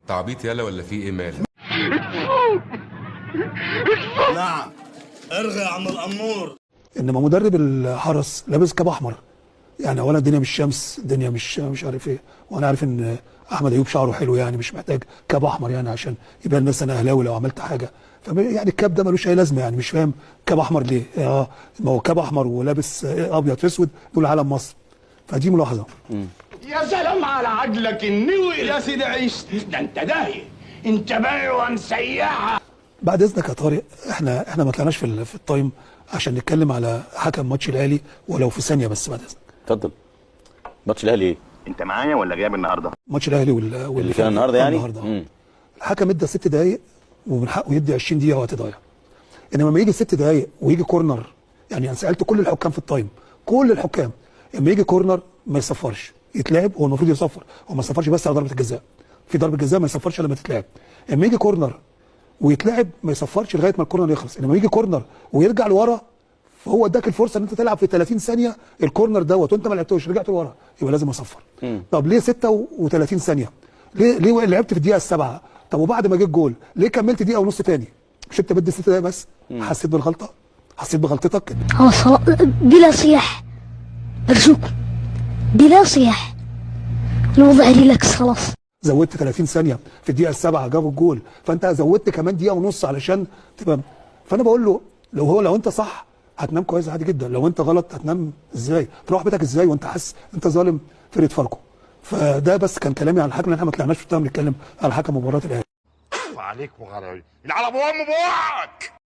تعبيط يالا ولا في ايه مالك؟ نعم، ارغي يا عم الامور. انما مدرب الحرس لابس كاب احمر، يعني اولا الدنيا مش شمس، الدنيا مش عارف ايه، وانا عارف ان احمد ايوب شعره حلو، يعني مش محتاج كاب احمر يعني عشان يبان الناس انا اهلاوي لو عملت حاجه. يعني الكاب ده ملوش اي لازمه، يعني مش فاهم كاب احمر ليه؟ ما هو كاب احمر ولابس ابيض في اسود دول علم مصر. فدي ملاحظه. يا سلام على عقلك النوي يا سيدي، عيشت ده انت داهيه، انت بلوه مسيحه. بعد اذنك يا طارق، احنا ما طلعناش في التايم عشان نتكلم على حكم ماتش الاهلي ولو في ثانيه بس، بعد اذنك. اتفضل. ماتش الاهلي ايه؟ انت معايا ولا جايب النهارده؟ ماتش الاهلي اللي كان النهارده يعني؟ الحكم ادى 6 دقائق ومن حقه يدي 20 دقيقه وقت ضايع. انما لما يجي 6 دقائق ويجي كورنر، يعني انا سالت كل الحكام في التايم، كل الحكام لما يجي كورنر ما يصفرش، يتلعب. هو المفروض يصفر، هو ما يصفرش بس على ضربه الجزاء، في ضربه جزاء ما يصفرش لما تتلعب. لما يجي كورنر ويتلعب ما يصفرش لغايه ما الكورنر يخلص. انما يجي كورنر ويرجع لورا، فهو اداك الفرصه ان انت تلعب في 30 ثانيه الكورنر دوت وانت ما لعبتوش، رجعت لورا، يبقى لازم اصفر. طب ليه 36 ثانيه؟ ليه لعبت في الدقيقه السابعه؟ طب وبعد ما جه الجول ليه كملت دقيقه ونص تاني؟ مش انت بدي 6 دقايق بس؟ حسيت بالغلطه؟ حسيت بغلطتك؟ بلا صياح ارجوكم، بلا صياح، الوضع ريلاكس خلاص. زودت 30 ثانيه في الدقيقه السابعه جابوا الجول، فانت زودت كمان دقيقه ونص علشان تبقى. فانا بقول له لو انت صح هتنام كويس عادي جدا، لو انت غلط هتنام ازاي؟ تروح بيتك ازاي وانت حاسس انت ظالم فرقه فاركو؟ فده بس كان كلامي على الحكم، احنا ما طلعناش في التايم نتكلم على حكم مباراه الاهلي. عليك وغلاوي العرب وام بوعك.